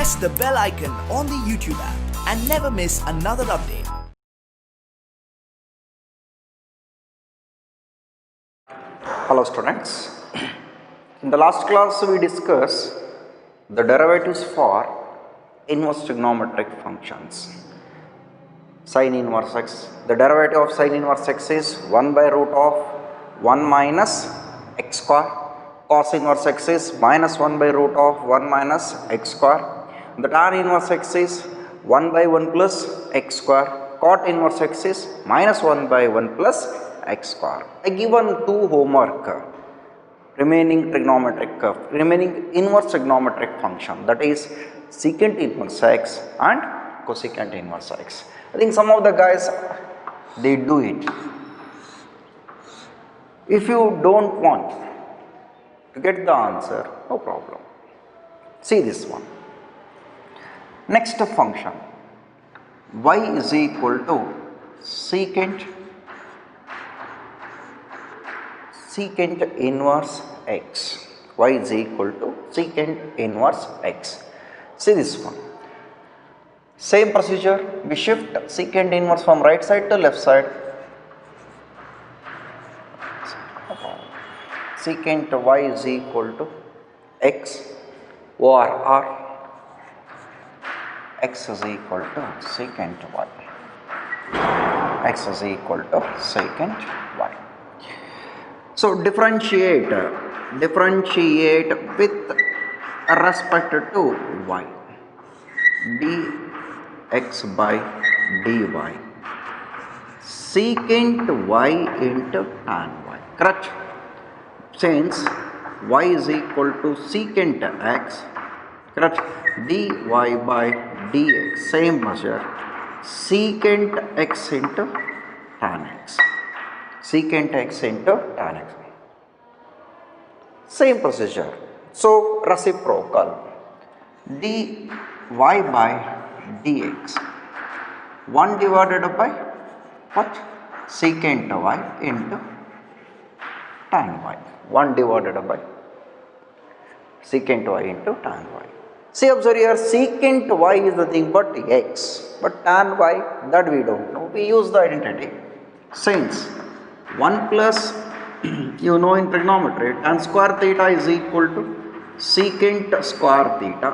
press the bell icon on the YouTube app and never miss another update. Hello students, in the last class we discussed the derivatives for inverse trigonometric functions. Sin inverse x, the derivative of sin inverse x is 1 by root of 1 minus x square. Cos inverse x is minus 1 by root of 1 minus x square. The tan inverse x is 1 by 1 plus x square. Cot inverse x is minus 1 by 1 plus x square. I given two homework remaining inverse trigonometric function, that is secant inverse x and cosecant inverse x. I think some of the guys they do it. If you don't want to get the answer, no problem. See this one. Next function, y is equal to secant inverse x. Y is equal to secant inverse x. See this one. Same procedure, we shift secant inverse from right side to left side. Secant y is equal to x over r. X is equal to secant y. X is equal to secant y. So differentiate with respect to y. dx by dy. Secant y into tan y. Correct? Since y is equal to secant x, correct? dy by dx, same measure, secant x into tan x. Secant x into tan x. Same procedure. So reciprocal. dy by dx. 1 divided by what? Secant y into tan y. 1 divided by secant y into tan y. See, observe here, secant y is the thing but x, but tan y, that we don't know. We use the identity. Since 1 plus, you know in trigonometry, tan square theta is equal to secant square theta.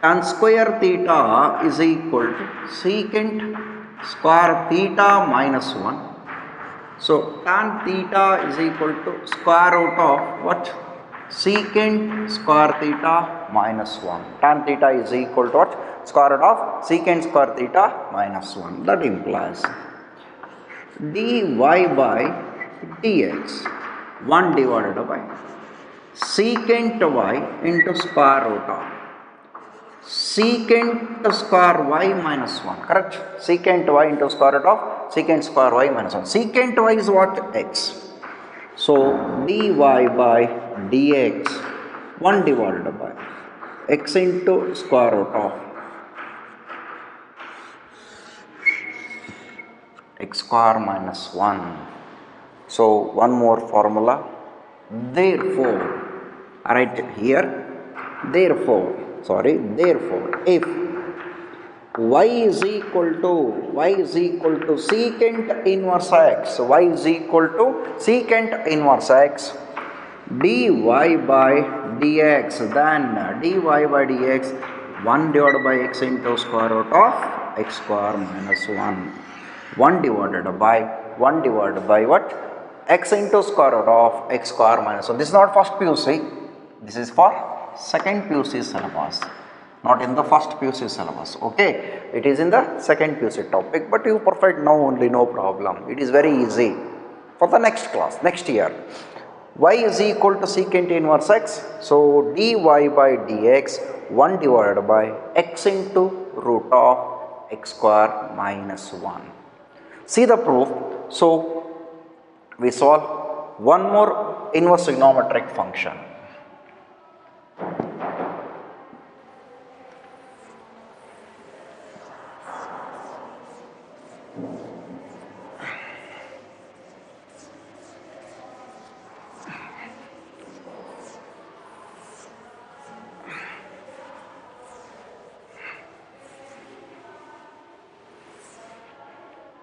Tan square theta is equal to secant square theta minus 1. So tan theta is equal to square root of what? Secant square theta minus 1. Tan theta is equal to what? Square root of secant square theta minus 1. That implies dy by dx 1 divided by secant y into square root of secant square y minus 1. Correct? Secant y into square root of secant square y minus 1. Secant y is what? X. So dy by dx 1 divided by x into square root of x square minus 1. So one more formula. Therefore, write here. Therefore, if y is equal to secant inverse x, y is equal to secant inverse x, dy by dx, then dy by dx 1 divided by x into square root of x square minus 1. 1 divided by what? X into square root of x square minus 1. This is not first PUC. This is for second PUC syllabus. Not in the first PUC syllabus. Okay. It is in the second PUC topic. But you perfect now only, no problem. It is very easy. For the next class, next year. Y is equal to secant inverse x. So dy by dx 1 divided by x into root of x square minus 1. See the proof. So we solve one more inverse trigonometric function.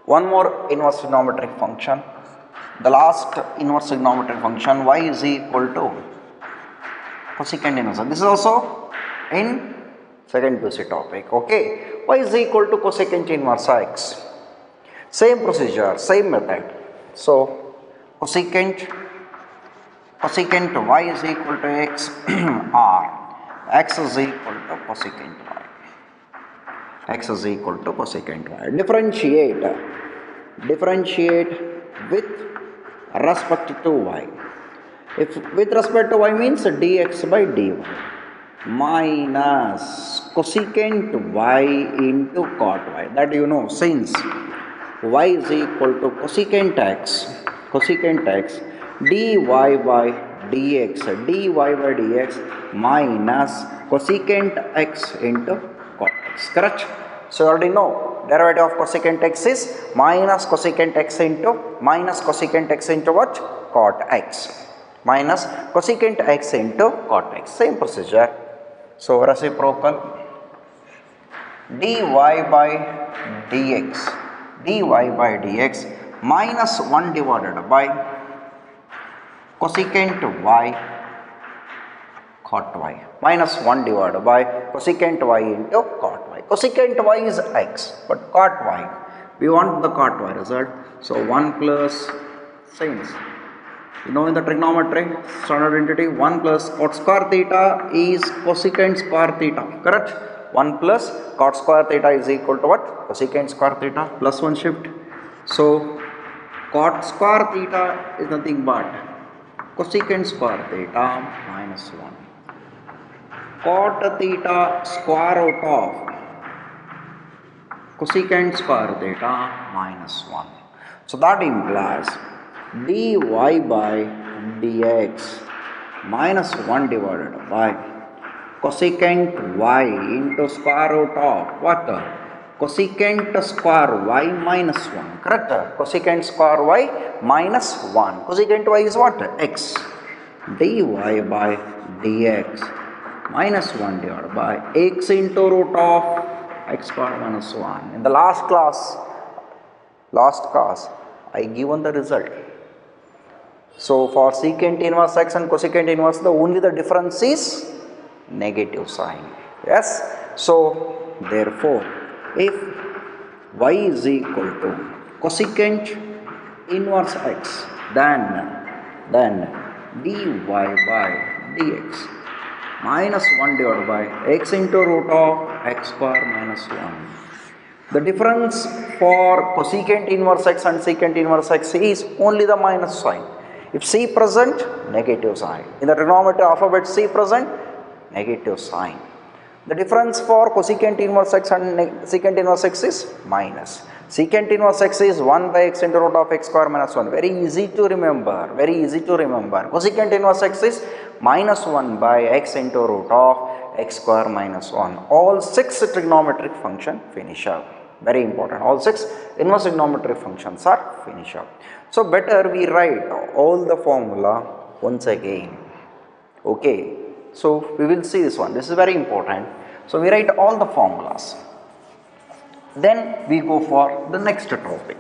One more inverse trigonometric function. The last inverse trigonometric function y is equal to cosecant inverse. This is also in second PUC topic. Okay, y is equal to cosecant inverse x. Same procedure, same method. So cosecant y is equal to x or x is equal to cosecant y. X is equal to cosecant y. Differentiate with respect to y. If with respect to y means dx by dy minus cosecant y into cot y. That you know, since y is equal to cosecant x dy by dx minus cosecant x into cot x. Correct? So you already know derivative of cosecant x is minus cosecant x into what? Cot x. Minus cosecant x into cot x. Same procedure. So reciprocal dy by dx minus 1 divided by cosecant y cot y minus 1 divided by cosecant y into cot y. Cosecant y is x, but cot y, we want the cot y result. So 1 plus since, you know, in the trigonometry standard identity, 1 plus cot square theta is cosecant square theta. Correct? 1 plus cot square theta is equal to what? Cosecant square theta plus 1 shift. So cot square theta is nothing but cosecant square theta minus 1. Cot theta square root of cosecant square theta minus 1. So that implies dy by dx minus 1 divided by cosecant y into square root of what? Cosecant square y minus 1. Correct? Cosecant square y minus 1. Cosecant y is what? X. Dy by dx minus 1 divided by x into root of x square minus 1. In the last class, I given the result. So for secant inverse x and cosecant inverse, the difference is negative sign. Yes. So therefore, if y is equal to cosecant inverse x, then dy by dx minus 1 divided by x into root of x square minus 1. The difference for cosecant inverse x and secant inverse x is only the minus sign. If c present, negative sign. In the trigonometry alphabet c present, negative sign. The difference for cosecant inverse x and secant inverse x is minus. Secant inverse x is 1 by x into root of x square minus 1. Very easy to remember. Cosecant inverse x is minus 1 by x into root of x square minus 1. All 6 trigonometric functions finish up. Very important. All 6 inverse trigonometric functions are finish up. So better we write all the formula once again. Okay. So we will see this one. This is very important. So we write all the formulas. Then we go for the next topic.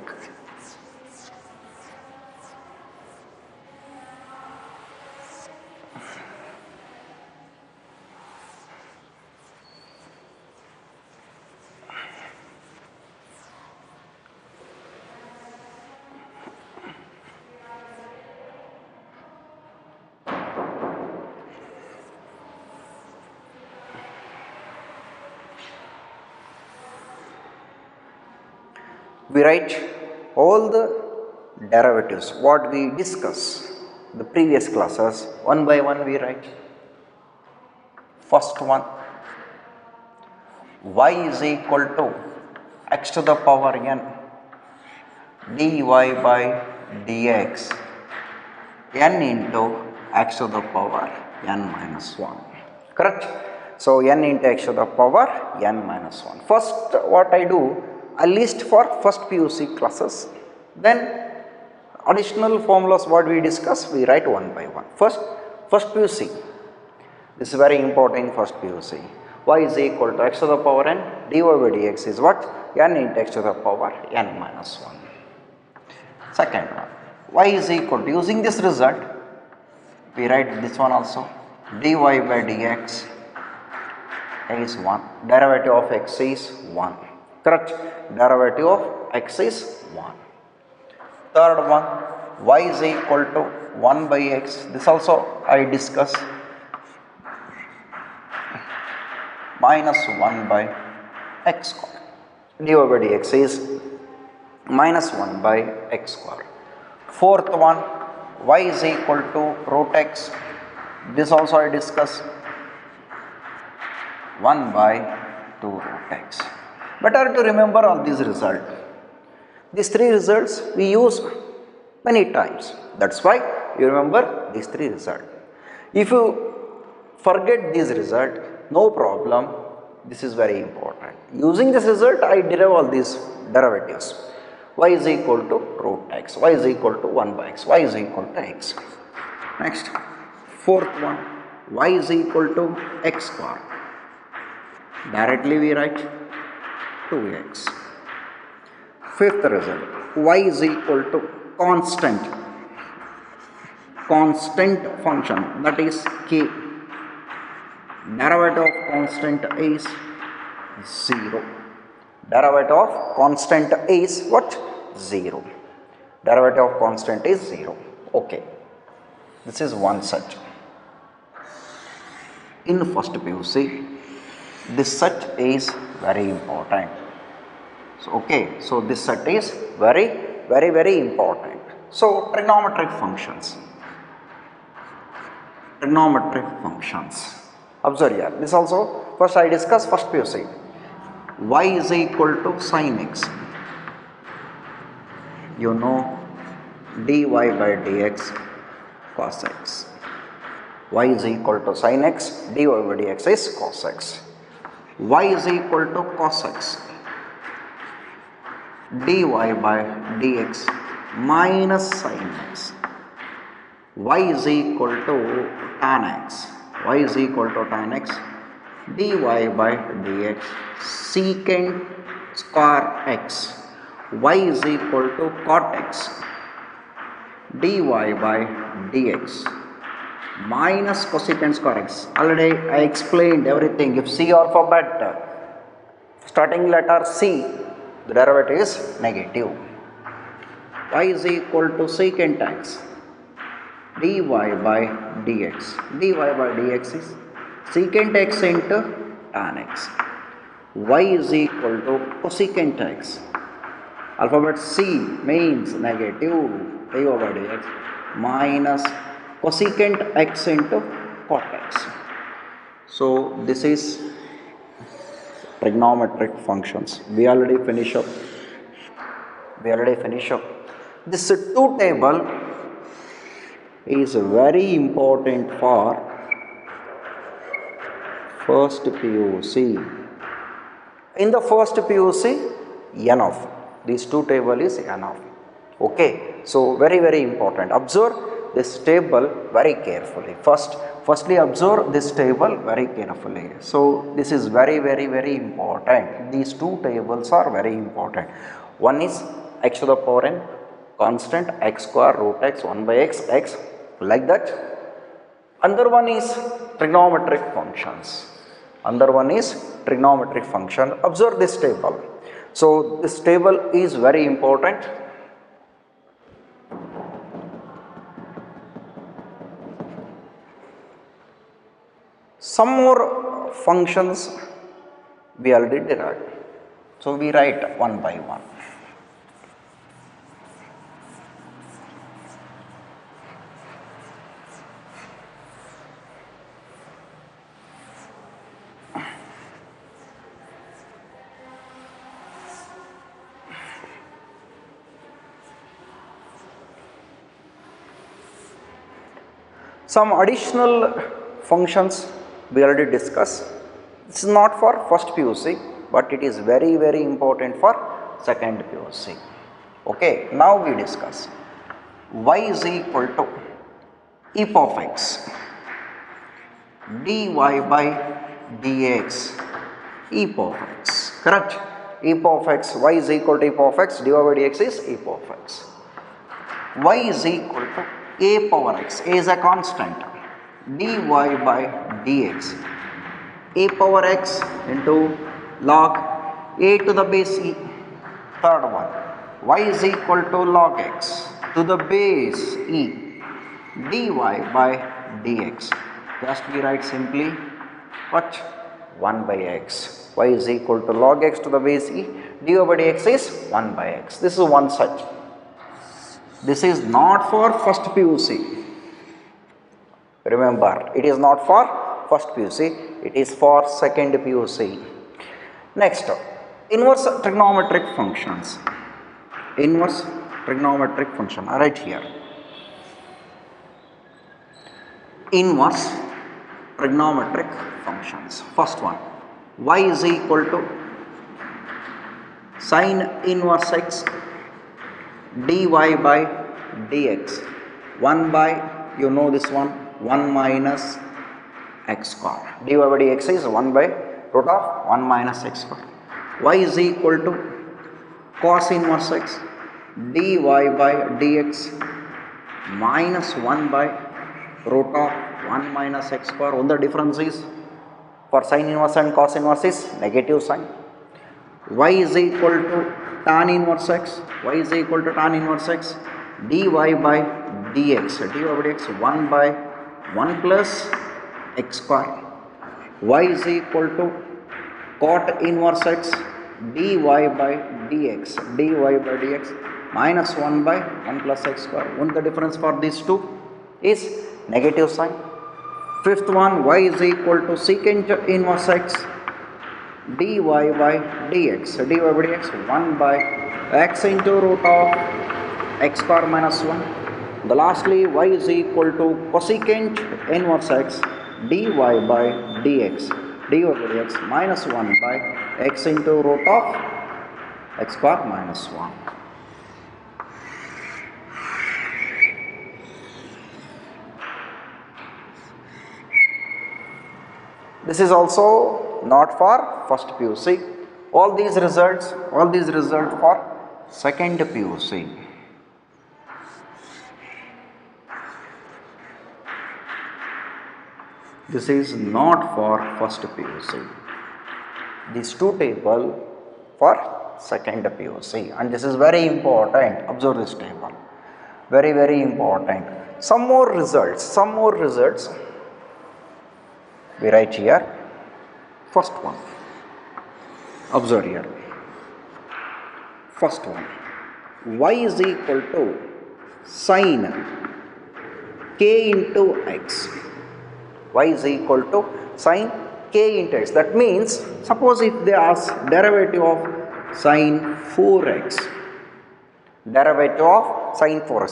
We write all the derivatives what we discuss the previous classes. One by one we write. First one, y is equal to x to the power n dy by dx n into x to the power n minus 1. Correct? So n into x to the power n minus 1. First what I do, I list for first PUC classes. Then additional formulas what we discuss, we write one by one. First PUC. This is very important, first PUC. y is equal to x to the power n, dy by dx is what? N into x to the power n minus 1. Second one, y is equal to, using this result, we write this one also, dy by dx is 1, derivative of x is 1, correct? Derivative of x is 1. Third one, y is equal to 1 by x, this also I discuss, minus 1 by x square, dy by dx is minus 1 by x square. Fourth one, y is equal to root x, this also I discuss, 1 by 2 root x. Better to remember all these results. These three results we use many times. That's why you remember these three results. If you forget this result, no problem. This is very important. Using this result, I derive all these derivatives. Y is equal to root x, y is equal to 1 by x, y is equal to x. Next, fourth one, y is equal to x square. Directly we write 2x. Fifth result, y is equal to constant function, that is k. Derivative of constant is 0. Derivative of constant is what? 0. Derivative of constant is 0. Okay. This is one set. In first PUC, this set is very important. So, okay. So, this set is very important. So, trigonometric functions. Trigonometric functions. Observe here. This also, first I discuss first PUC. Y is equal to sin x. You know dy by dx cos x. Y is equal to sin x, dy by dx is cos x. Y is equal to cos x, dy by dx minus sin x. Y is equal to tan x. Y is equal to tan x, dy by dx secant square x. Y is equal to cot x, dy by dx minus cosecant square x. Already I explained everything. If C alphabet starting letter C, the derivative is negative. Y is equal to secant x, dy by dx. dy by dx is secant x into tan x. Y is equal to cosecant x. Alphabet C means negative dy by dx minus cosecant x into cot x. So this is trigonometric functions. We already finish up. This two table is very important for first PUC. In the first PUC, enough. These two table is enough. Okay. So very important. Observe this table very carefully. Firstly observe this table very carefully. So this is very important. These two tables are very important. One is x to the power n constant, x square root x 1 by x, like that. Another one is trigonometric functions. Observe this table. So this table is very important. Some more functions we already derived. So we write one by one. Some additional functions we already discussed. This is not for first PUC, but it is very important for second PUC. Okay, now we discuss y is equal to e of x dy by dx e power of x, correct? E power of x, y is equal to e power of x, dy by dx is e power of x. Y is equal to a power x, a is a constant, dy by dx, a power x into log a to the base e. Third one, y is equal to log x to the base e dy by dx. Just we write simply what? 1 by x. Y is equal to log x to the base e, dy by dx is 1 by x. This is one such. This is not for first PUC. Remember, it is not for first PUC, it is for second PUC. Next, inverse trigonometric functions. Inverse trigonometric function, right here. Inverse trigonometric functions. First one, y is equal to sine inverse x dy by dx, 1 by, you know this one, 1 minus x square. Dy by dx is 1 by root of 1 minus x square. Y is equal to cos inverse x dy by dx minus 1 by root of 1 minus x square. What the difference is? For sine inverse and cos inverse is negative sign. Y is equal to tan inverse x, y is equal to tan inverse x dy by dx, dy by dx 1 by 1 plus x square. Y is equal to cot inverse x dy by dx, dy by dx minus 1 by 1 plus x square. What the difference for these two is negative sign. Fifth one, y is equal to secant inverse x dy by dx, dy by dx 1 by x into root of x square minus 1. The lastly, y is equal to cosecant inverse x dy by dx, dy by dx minus 1 by x into root of x square minus 1. This is also not for first PUC. All these results for second PUC. This is not for first PUC. These two table for second PUC, and this is very important. Observe this table. Very important. Some more results. We write here. First one, observe here. First one, y is equal to sine k into x. Y is equal to sine k into x. That means, suppose if they ask derivative of sine 4x,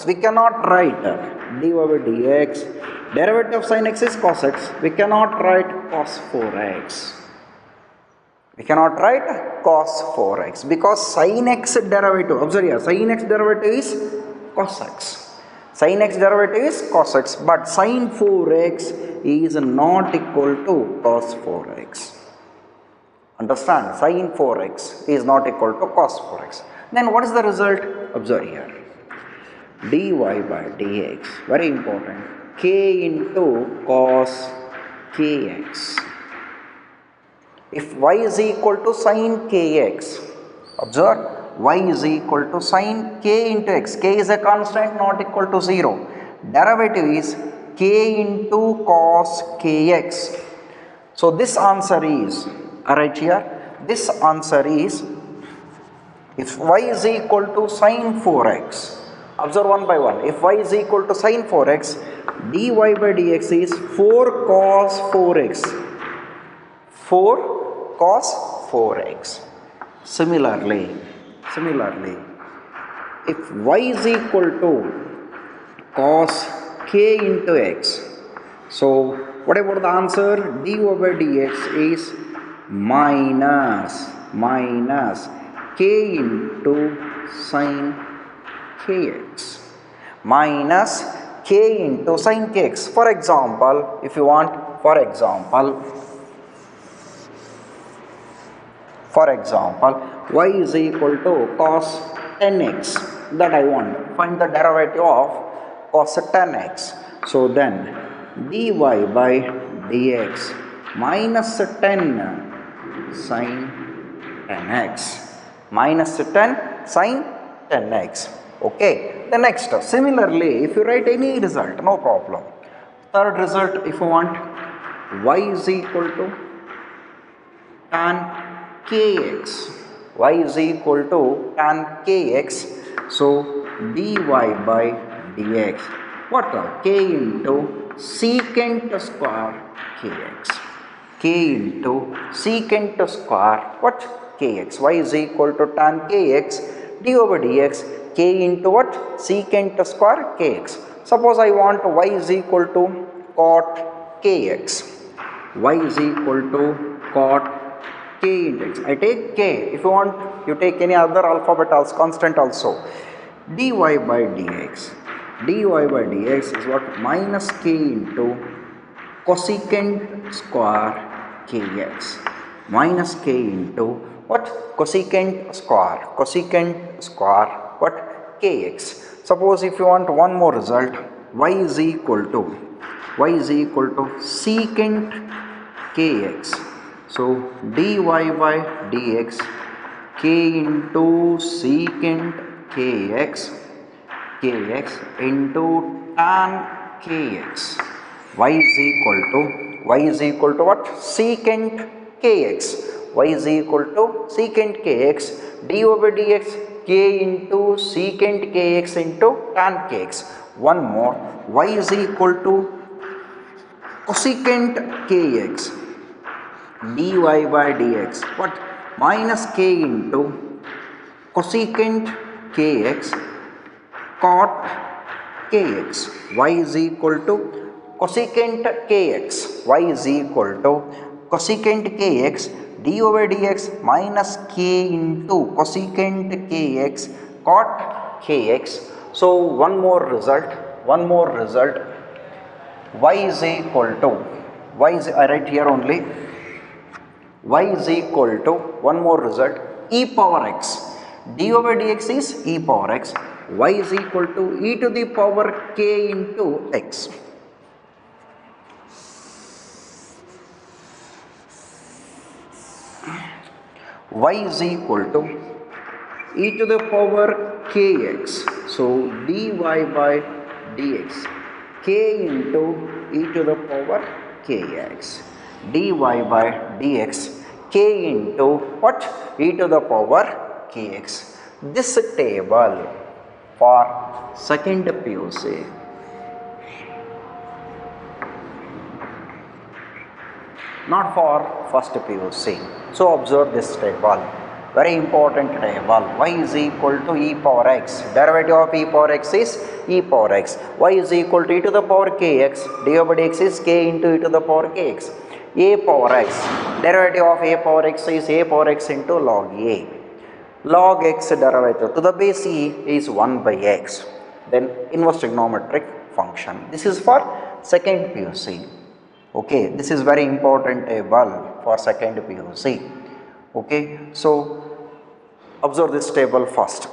we cannot write dy by dx. Derivative of sin x is cos x. We cannot write cos 4x. We cannot write cos 4x because sin x derivative, observe here, sin x derivative is cos x. Sin x derivative is cos x, but sin 4x is not equal to cos 4x. Understand? Sin 4x is not equal to cos 4x. Then what is the result? Observe here. dy by dx, very important, k into cos kx. If y is equal to sin kx, observe, y is equal to sin k into x. K is a constant not equal to 0. Derivative is k into cos kx. So this answer is, right here, this answer is, if y is equal to sin 4x, observe one by one, if y is equal to sin 4x, dy by dx is 4 cos 4x. 4 cos 4x. Similarly, if y is equal to cos k into x, so what about the answer? dy by dx is minus k into sin kx, minus k into sin kx. For example, if you want, for example, For example, y is equal to cos 10x, that I want. Find the derivative of cos 10x. So then dy by dx minus 10 sin 10x minus 10 sin 10x. Okay, the next, similarly, if you write any result, no problem. Third result, if you want, y is equal to tan kx, y is equal to tan kx. So dy by dx, what k into secant square kx, k into secant square what kx, y is equal to tan kx, dy by dx k into what secant square kx. Suppose I want y is equal to cot kx, y is equal to cot k into x. I take k. If you want, you take any other alphabet as constant also. dy by dx, dy by dx is what minus k into cosecant square kx, minus k into what cosecant square what kx. Suppose if you want one more result, y is equal to secant kx. So dy by dx k into secant kx into tan kx, y is equal to what secant kx, y is equal to secant kx, dy by dx k into secant kx into tan kx. One more, y is equal to cosecant kx, dy by dx what minus k into cosecant kx cot kx, y is equal to cosecant kx, y is equal to cosecant kx, dy by dx minus k into cosecant kx cot kx. So one more result, y is equal to, I write here only, y is equal to one more result, e power x, dy by dx is e power x, y is equal to e to the power k into x. Y is equal to e to the power kx. So dy by dx k into e to the power kx, dy by dx k into what e to the power kx. This table for second PUC, not for first PUC. So observe this table, very important table. Y is equal to e power x, derivative of e power x is e power x, y is equal to e to the power kx, dy by dx is k into e to the power kx, a power x, derivative of a power x is a power x into log a, log x derivative to the base e is 1 by x, then inverse trigonometric function. This is for second PUC. Okay, this is very important table for second PUC. Okay, so observe this table first.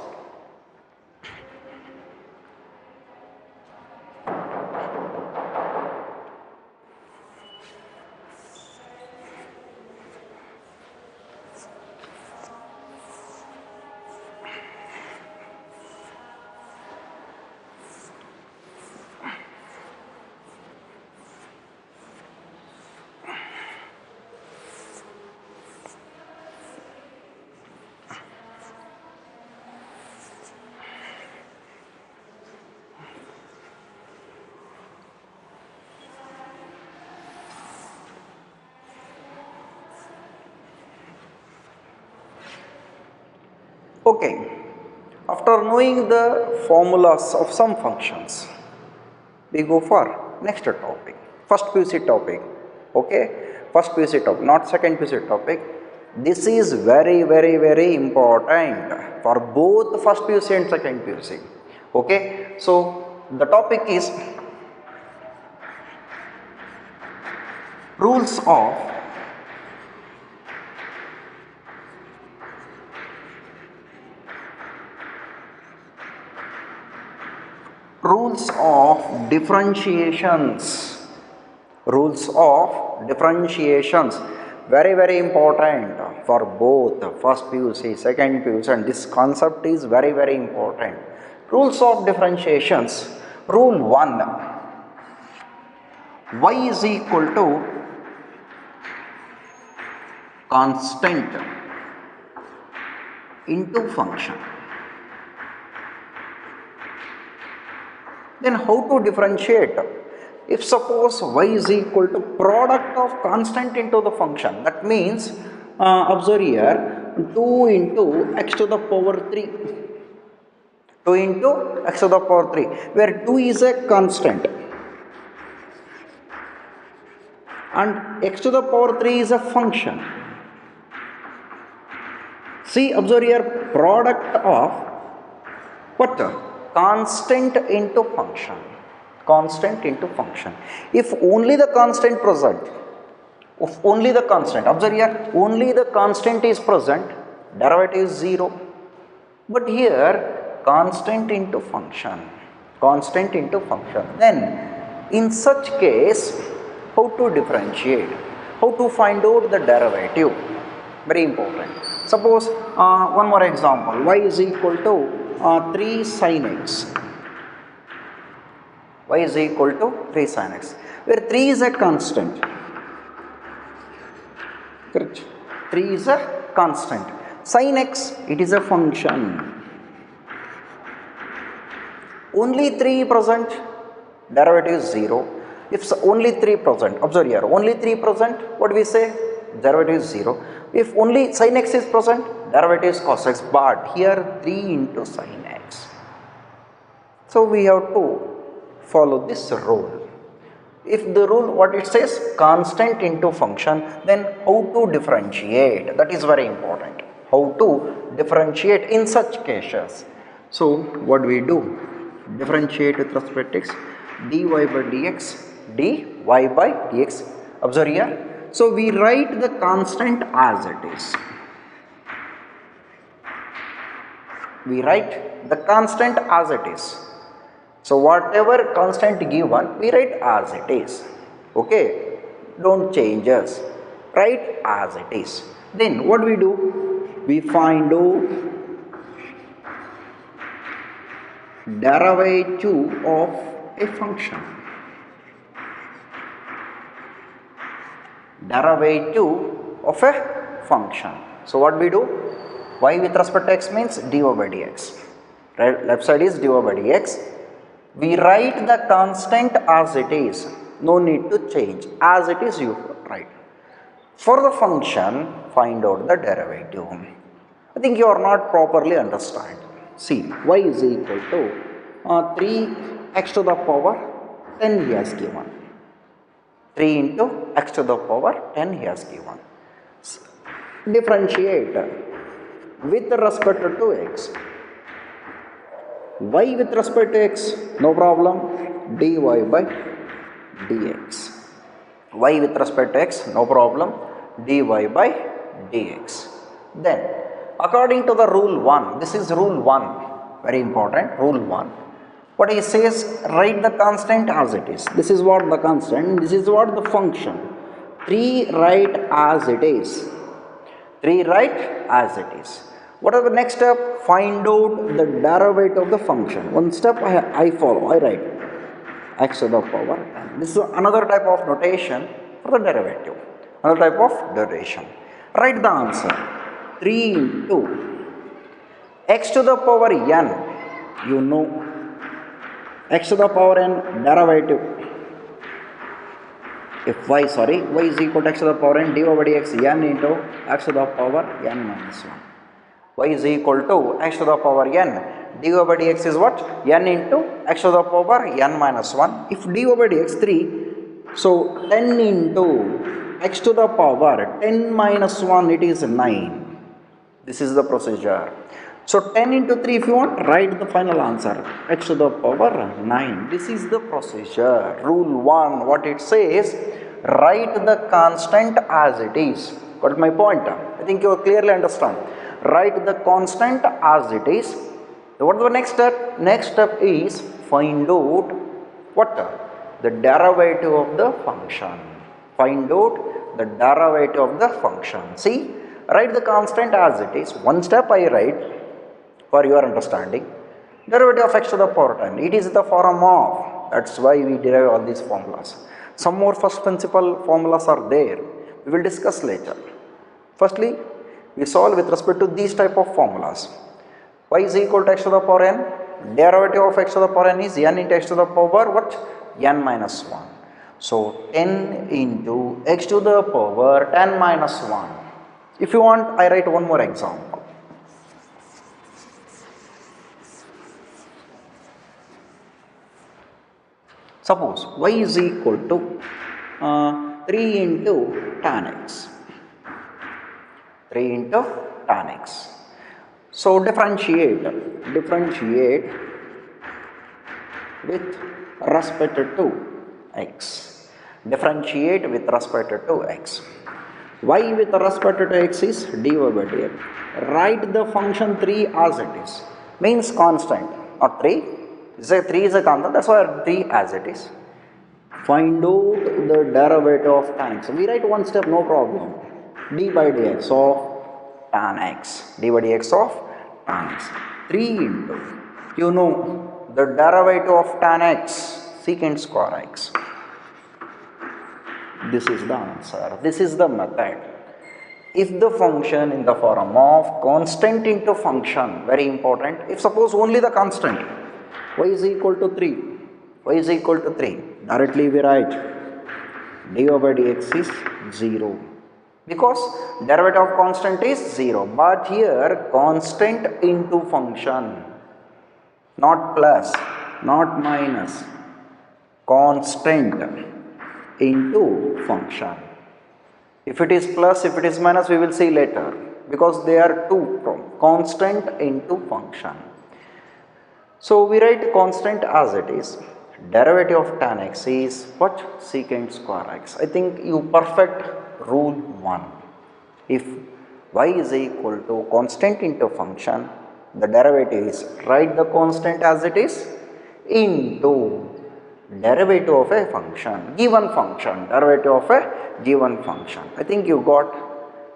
Okay, after knowing the formulas of some functions, we go for next topic, first PUC topic. Okay, first PUC topic, not second PUC topic. This is very important for both first PUC and second PUC. Okay, so the topic is rules of rules of differentiations. Rules of differentiations, very important for both first PUC, second PUC, and this concept is very important. Rules of differentiations. Rule 1, y is equal to constant into function. Then how to differentiate? If suppose y is equal to product of constant into the function, that means observe here 2 into x to the power 3. 2 into x to the power 3, where 2 is a constant and x to the power 3 is a function. See, observe here, product of what? Constant into function. Constant into function. If only the constant present, if only the constant, observe here, only the constant is present, derivative is 0. But here, constant into function. Constant into function. Then, in such case, how to differentiate? How to find out the derivative? Very important. Suppose, one more example, y is equal to 3 sin x. Y is equal to 3 sin x, where 3 is a constant. Correct? 3 is a constant. Sin x, it is a function. Only 3 present, derivative is 0. If only 3 present, observe here, only 3 present, what do we say? Derivative is 0. If only sin x is present, derivative is cos x, but here 3 into sin x. So we have to follow this rule. If the rule, what it says, constant into function, then how to differentiate? That is very important. How to differentiate in such cases? So what we do? Differentiate with respect to x, dy by dx, dy by dx. Observe here. So we write the constant as it is. We write the constant as it is. So whatever constant given, we write as it is. Okay? Don't change us. Write as it is. Then what we do? We find out derivative of a function. Derivative of a function. So what we do? Y with respect to x means dy by dx. Right? Left side is dy by dx. We write the constant as it is. No need to change. As it is, you write. For the function, find out the derivative. I think you are not properly understand. See, y is equal to 3x to the power 10 he has given. 3 into x to the power 10 he has given. Differentiate with respect to x. Y with respect to x, no problem, dy by dx. Y with respect to x, no problem, dy by dx. Then, according to the rule 1, this is rule 1, very important, rule 1. What he says, write the constant as it is. This is what the constant, this is what the function. 3 write as it is. 3 write as it is. What are the next step? Find out the derivative of the function. One step I follow, I write x to the power 10. This is another type of notation for the derivative. Another type of derivation. Write the answer. 3 into x to the power n, you know, x to the power n derivative. If y is equal to x to the power n dy by dx n into x to the power n minus 1. Y is equal to x to the power n, dy by dx is what? N into x to the power n minus 1. If dy by dx 3, so 10 into x to the power 10 minus 1, it is 9. This is the procedure. So 10 into 3, if you want, write the final answer, x to the power 9. This is the procedure. Rule 1, what it says, write the constant as it is. Got my point? I think you clearly understand. Write the constant as it is. What is the next step? Next step is find out what? The derivative of the function. Find out the derivative of the function. See, write the constant as it is. One step I write for your understanding. Derivative of x to the power 10. It is the form of. That's why we derive all these formulas. Some more first principle formulas are there. We will discuss later. Firstly, we solve with respect to these type of formulas. Y is equal to x to the power n. Derivative of x to the power n is n into x to the power what? N minus 1. So 10 into x to the power 10 minus 1. If you want, I write one more example. Suppose y is equal to 3 into tan x. 3 into tan x. So differentiate with respect to x. Differentiate with respect to x. Y with respect to x is dy by dx. Write the function 3 as it is. Means constant, not 3. 3 is a constant, that's why 3 as it is. Find out the derivative of tan x. We write one step, no problem. D by dx of tan x. D by dx of tan x. 3 into, you know, the derivative of tan x, secant square x. This is the answer. This is the method. If the function in the form of constant into function, very important. If suppose only the constant, y is equal to 3. Y is equal to 3. Directly we write dy by dx is 0. Because derivative of constant is 0. But here constant into function. Not plus, not minus. Constant into function. If it is plus, if it is minus, we will see later. Because they are two from constant into function. So we write constant as it is. Derivative of tan x is what? Secant square x. I think you perfect rule 1. If y is equal to constant into function, the derivative is write the constant as it is into derivative of a function, given function, derivative of a given function. I think you got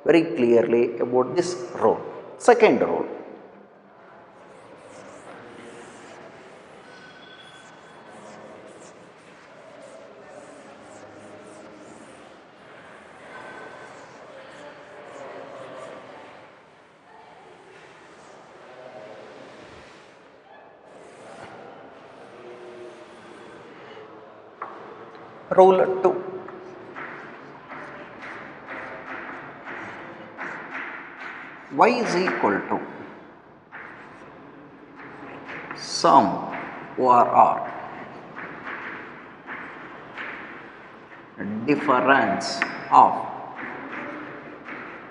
very clearly about this rule. Second rule. Rule 2. Y is equal to sum over R, difference of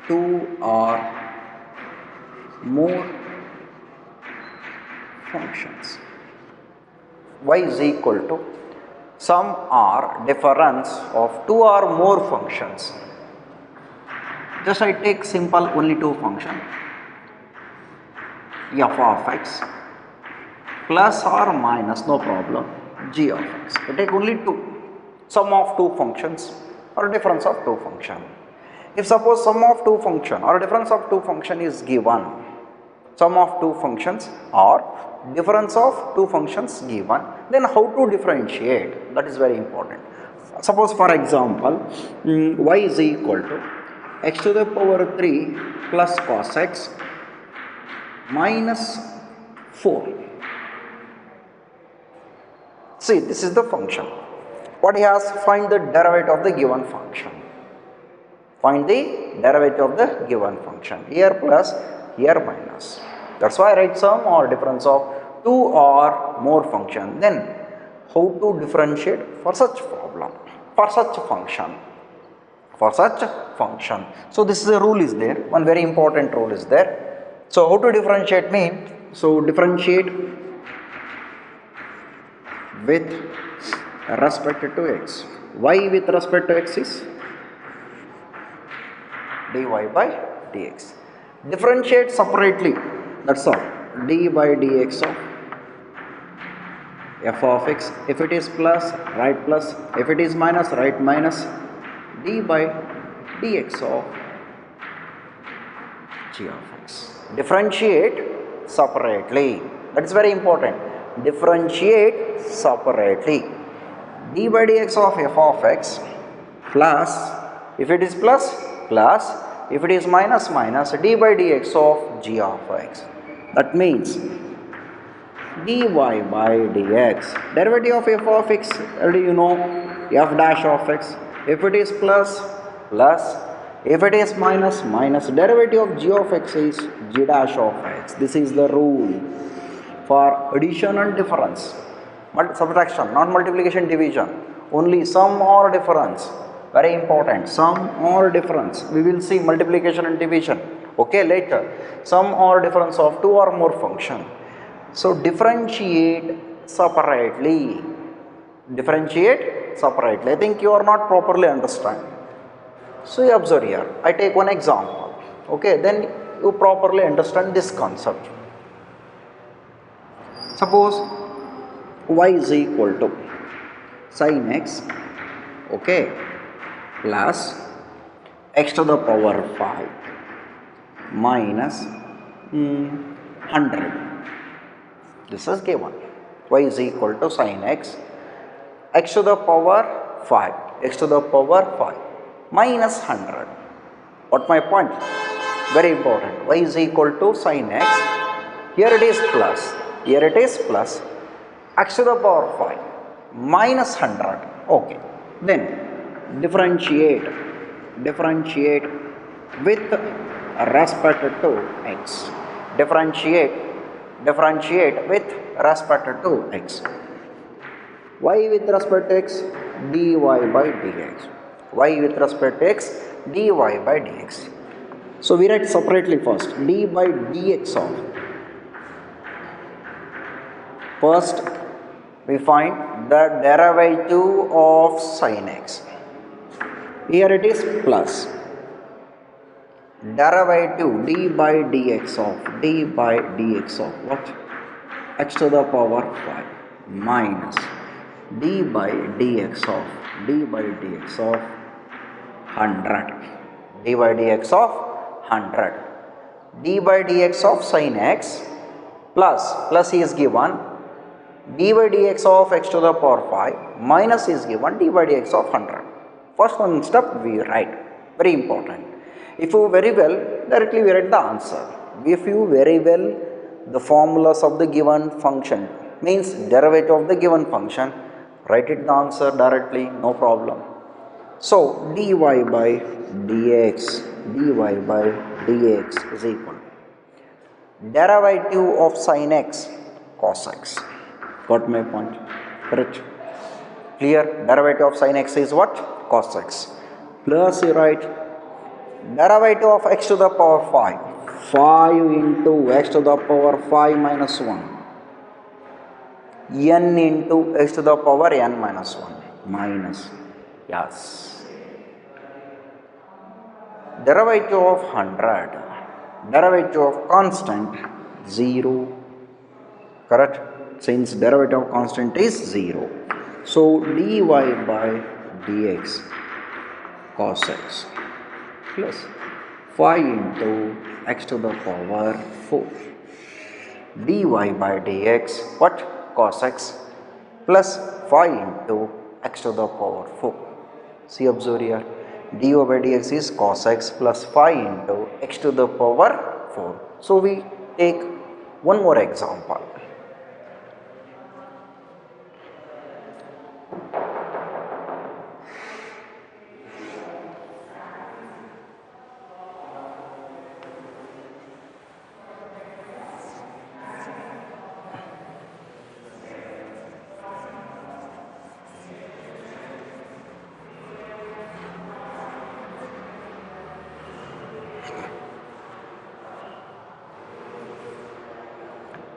two or more functions. Y is equal to sum or difference of two or more functions. Just I take simple only two function, f of x plus or minus, no problem, g of x. I take only two, sum of two functions or difference of two function. If suppose sum of two function or difference of two function is given, sum of two functions or difference of two functions given, then how to differentiate? That is very important. Suppose for example, y is equal to x to the power 3 plus cos x minus 4. See, this is the function. What he has? Find the derivative of the given function. Find the derivative of the given function. Here plus, here minus. That's why I write sum or difference of two or more function. Then how to differentiate for such problem, for such function, for such function. So this is a rule is there, one very important rule is there. So how to differentiate mean? So differentiate with respect to x. Y with respect to x is dy by dx. Differentiate separately, that's all. D by dx of f of x. If it is plus, write plus. If it is minus, write minus. D by dx of g of x. Differentiate separately. That is very important. Differentiate separately. D by dx of f of x plus, if it is plus, plus, if it is minus, minus, d by dx of g of x. That means dy by dx, derivative of f of x, already you know, f dash of x. If it is plus, plus, if it is minus, minus, derivative of g of x is g dash of x. This is the rule for addition and difference. Subtraction, not multiplication, division. Only sum or difference. Very important. Sum or difference. We will see multiplication and division. Okay, later. Sum or difference of two or more function. So differentiate separately. Differentiate separately. I think you are not properly understand. So you observe here. I take one example. Okay, then you properly understand this concept. Suppose y is equal to sin x, okay, plus x to the power 5 minus 100. This is given. Y is equal to sin x, x to the power 5, x to the power 5 minus 100. What my point? Very important. Y is equal to sin x. Here it is plus. Here it is plus. X to the power 5 minus 100. Okay. Then differentiate with respect to x. Differentiate with respect to x. Y with respect to x, dy by dx. Y with respect to x, dy by dx. So we write separately first. D by dx of. First we find the derivative of sin x. Here it is plus. Derivative d by dx of what? X to the power 5 minus d by dx of 100. D by dx of 100. D by dx of sin x plus is given. D by dx of x to the power 5 minus is given d by dx of 100. First one step we write. Very important. If you very well, directly we write the answer. If you very well the formulas of the given function, means derivative of the given function, write it the answer directly, no problem. So dy by dx is equal derivative of sin x cos x. Got my point? Correct? Clear? Derivative of sin x is what? Cos x. Plus you write derivative of x to the power 5. 5 into x to the power 5 minus 1. N into x to the power n minus 1. Minus. Yes. Derivative of 100. Derivative of constant 0. Correct? Since derivative of constant is 0. So dy by dx cos x plus 5 into x to the power 4. Dy by dx what? Cos x plus 5 into x to the power 4. See, observe here. Dy by dx is cos x plus 5 into x to the power 4. So we take one more example.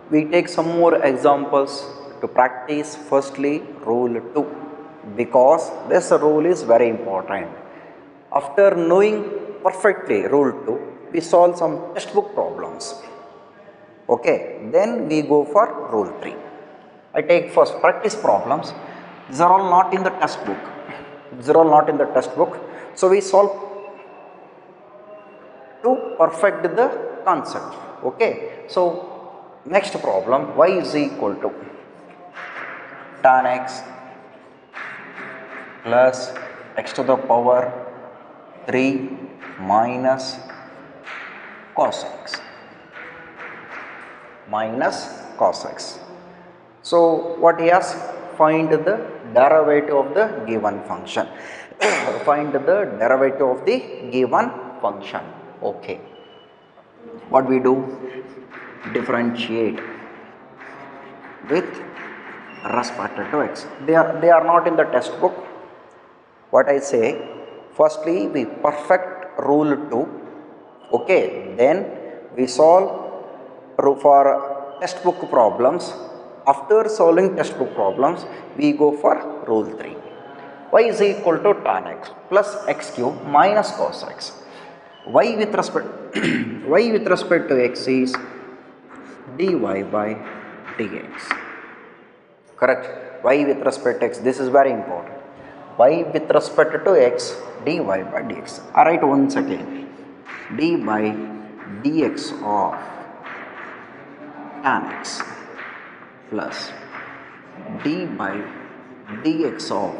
We take some more examples to practice. Firstly, rule 2, because this rule is very important. After knowing perfectly rule 2, we solve some textbook problems. Okay, then we go for rule 3. I take first practice problems. These are all not in the textbook. These are all not in the textbook. So we solve to perfect the concept. Okay. So next problem, y is equal to tan x plus x to the power 3 minus cos x minus cos x. So what he has, find the derivative of the given function. Find the derivative of the given function. Okay. What we do? Differentiate with respect to x. They are not in the textbook. What I say, firstly we perfect rule 2. Okay, then we solve for textbook problems. After solving textbook problems, we go for rule 3. Y is equal to tan x plus x cube minus cos x. Y with respect y with respect to x is dy by dx. Correct? Y with respect to x, this is very important. Y with respect to x, dy by dx. I write once again, d by dx of tan x plus d by dx of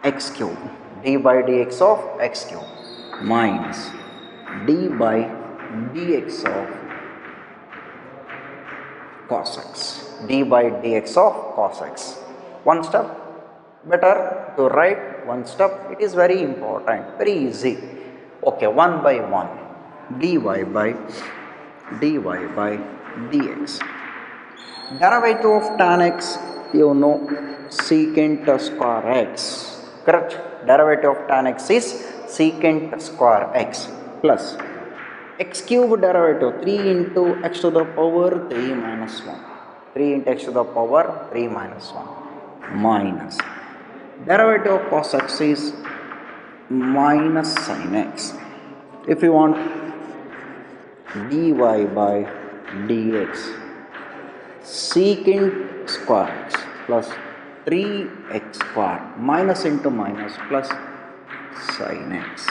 x cube, d by dx of x cube minus d by dx of cos x, d by dx of cos x. One step, better to write one step, it is very important, very easy. Okay, one by one, dy by dx. Derivative of tan x, you know, secant square x. Correct? Derivative of tan x is secant square x plus x cube derivative 3 into x to the power 3 minus 1. 3 into x to the power 3 minus 1 minus derivative of cos x is minus sin x. If you want, dy by dx secant square x plus 3x square minus into minus plus sin x.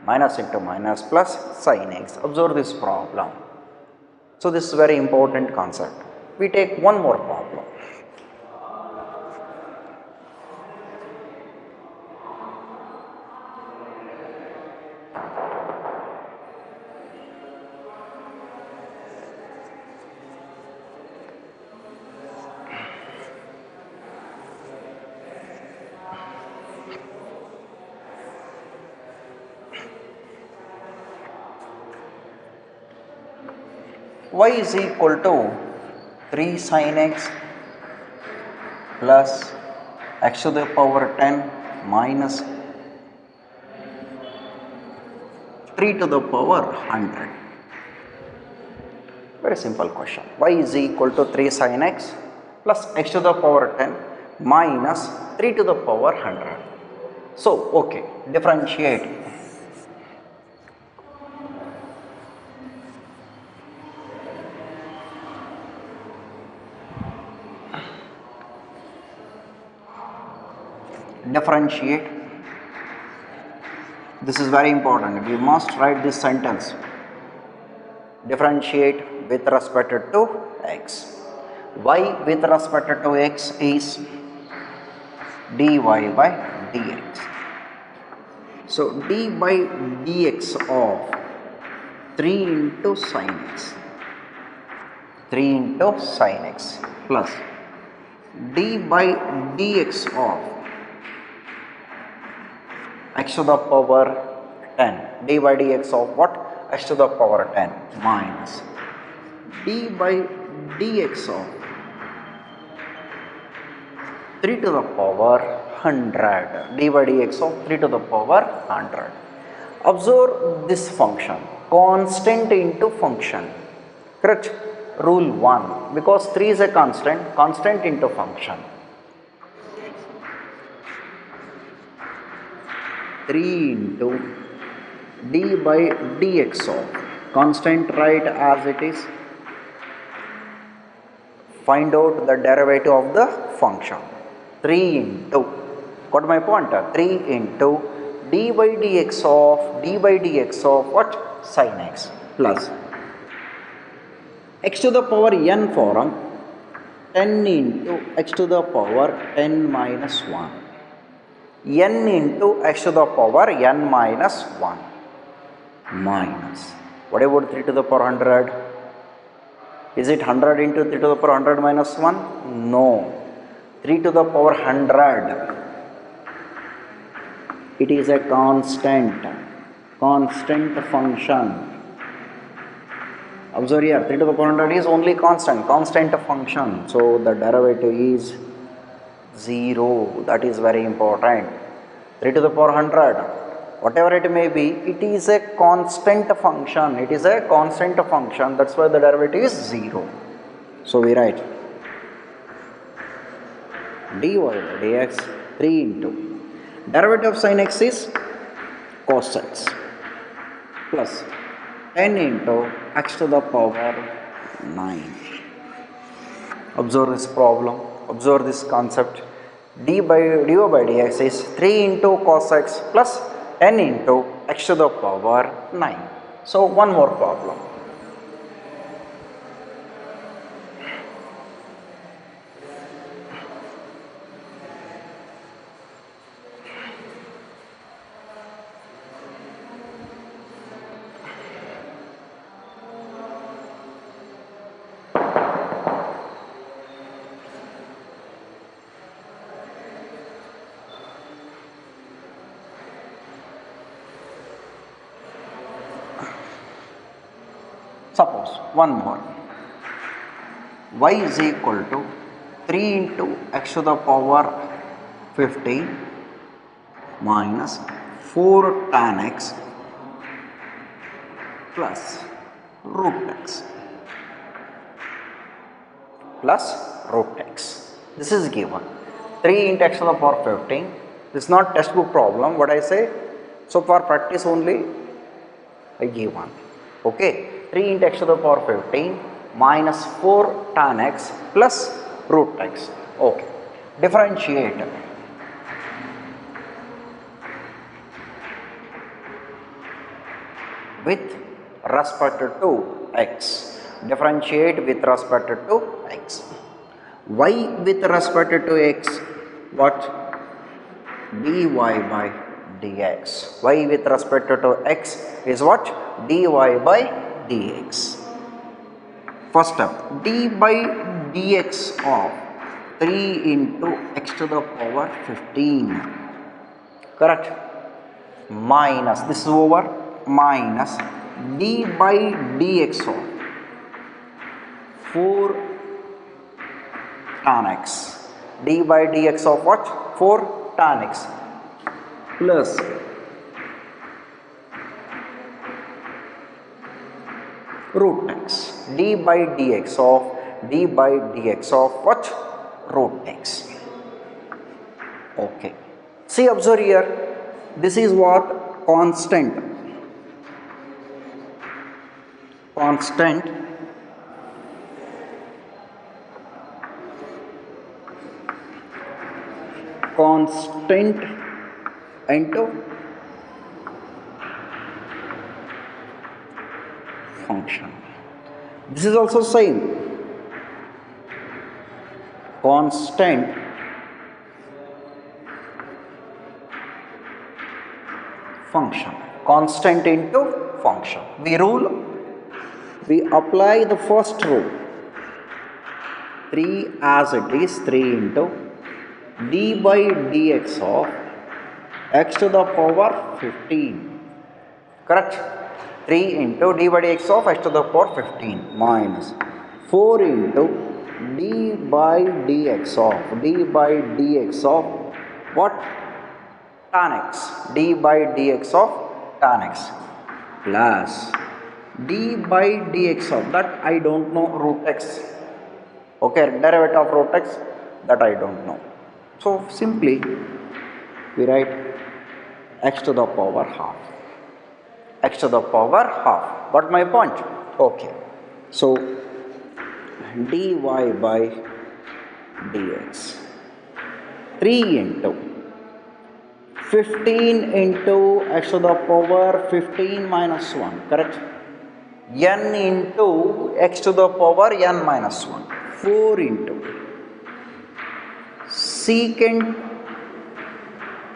Minus into minus plus sin x. Observe this problem. So this is very important concept. We take one more problem. Y is equal to 3 sin x plus x to the power 10 minus 3 to the power 100. Very simple question. Y is equal to 3 sin x plus x to the power 10 minus 3 to the power 100. So, okay, differentiate. Differentiate. This is very important. We must write this sentence. Differentiate with respect to x. Y with respect to x is dy by dx. So d by dx of 3 into sin x. 3 into sin x plus d by dx of x to the power 10, d by dx of what? X to the power 10 minus d by dx of 3 to the power 100, d by dx of 3 to the power 100. Observe this function, constant into function. Correct? Rule 1, because 3 is a constant, constant into function. 3 into d by dx of constant, write as it is find out the derivative of the function. 3 into, got my point? 3 into d by dx of what? Sin x plus x to the power n form 10 into x to the power n minus 1. n into x to the power n minus 1 minus, what about 3 to the power 100? Is it 100 into 3 to the power 100 minus 1? No. 3 to the power 100, it is a constant function. Observe here, 3 to the power 100 is only constant function. So the derivative is 0. That is very important. 3 to the power 100, whatever it may be, it is a constant function. That's why the derivative is 0. So we write dy by dx 3 into derivative of sin x is cos x plus 10 into x to the power 9. Observe this problem, observe this concept. dy by dx is 3 into cos x plus 10 into x to the power 9. So one more problem. Suppose one more, y is equal to 3 into x to the power 15 minus 4 tan x plus root x This is given. 3 into x to the power 15. This is not textbook problem. What I say, so for practice only I give one. Okay. 3 into x to the power 15 minus 4 tan x plus root x. Okay. Differentiate. With respect to x. Differentiate with respect to x. Y with respect to x, what? dy by dx. Y with respect to x is what? dy by dx. First step, d by dx of 3 into x to the power 15, correct, minus, this is over, minus d by dx of 4 tan x, d by dx of what? 4 tan x plus root x, d by dx of what? Root x. Okay. See, observe here, this is what? Constant into function. This is also same, constant function, constant into function. We apply the first rule, 3 as it is, 3 into d by dx of x to the power 15, correct, 3 into d by dx of x to the power 15 minus 4 into d by dx of what? Tan x, d by dx of tan x plus d by dx of that I don't know, root x. Okay, derivative of root x, that I don't know. So simply we write x to the power half. Got my point? Okay. So dy by dx. 3 into 15 into x to the power 15 minus 1, correct? N into x to the power n minus 1. 4 into secant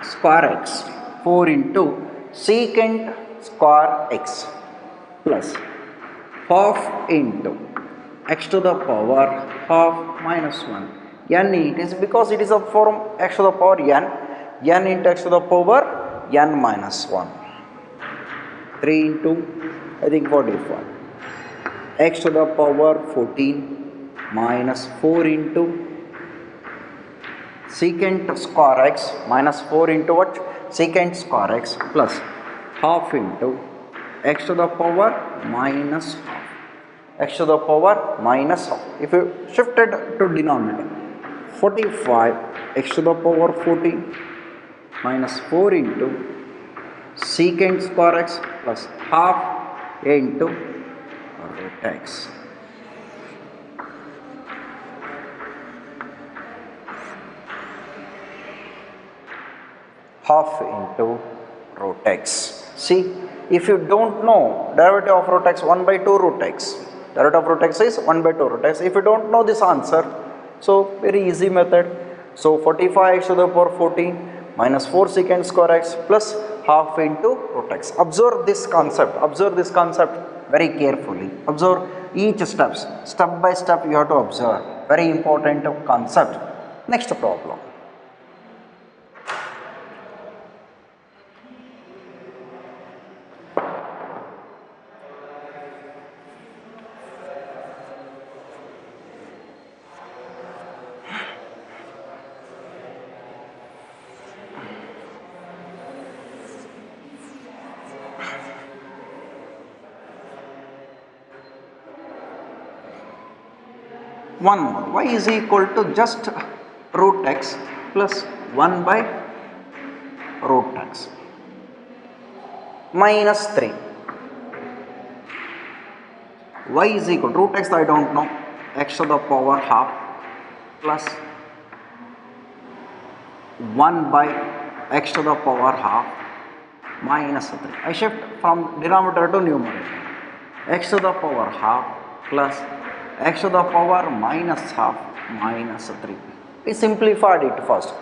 square x. 4 into secant square x plus half into x to the power half minus 1. N it is because it is a form x to the power n. N into x to the power n minus 1. 3 into, I think 45. X to the power 14 minus 4 into secant square x minus 4 into what? Secant square x plus half into x to the power minus half. X to the power minus half. If you shift it to denominator, 45 x to the power 14 minus 4 into secant square x plus half into root x. Half into root x. See, if you don't know derivative of root x, 1 by 2 root x. Derivative of root x is 1 by 2 root x. If you don't know this answer, so very easy method. So 45 x to the power 14 minus 4 secant square x plus half into root x. Observe this concept. Observe this concept very carefully. Observe each steps. Step by step you have to observe. Very important concept. Next problem. One more. Y is equal to just root x plus 1 by root x minus 3. Y is equal to root x, I don't know, x to the power half plus 1 by x to the power half minus 3. I shift from denominator to numerator. X to the power half plus x to the power minus half minus 3. We simplified it first.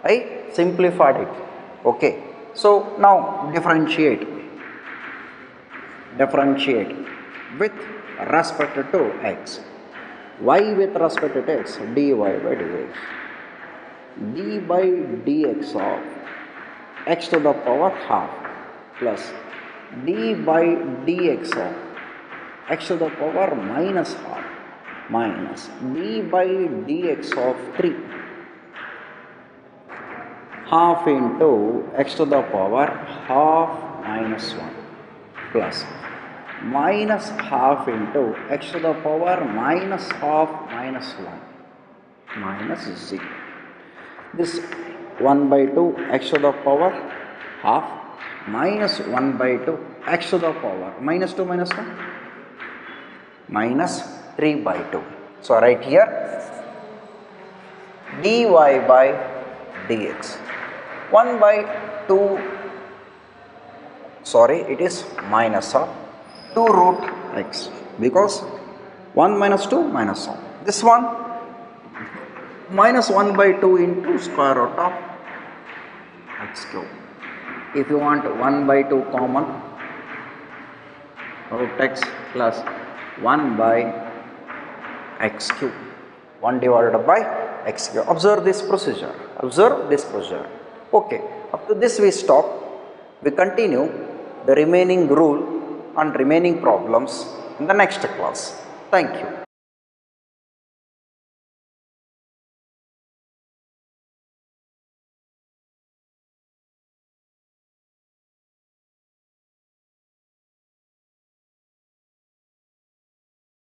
I simplified it. Okay. So now differentiate. Differentiate with respect to x. Y with respect to x, dy by dx. D by dx of x to the power half plus d by dx of x to the power minus half minus d by dx of 3 half into x to the power half minus 1 plus minus half into x to the power minus half minus 1 minus 0. This 1 by 2 x to the power half minus 1 by 2 x to the power minus 2 minus 1 minus 3 by 2. So right here dy by dx 1 by 2, sorry, it is minus of 2 root x because 1 minus 2 minus 1. This one minus 1 by 2 into square root of x cube. If you want 1 by 2 common, root x plus 1 by x cube. 1 divided by x cube. Observe this procedure. Observe this procedure. Okay. Up to this we stop. We continue the remaining rule and remaining problems in the next class. Thank you.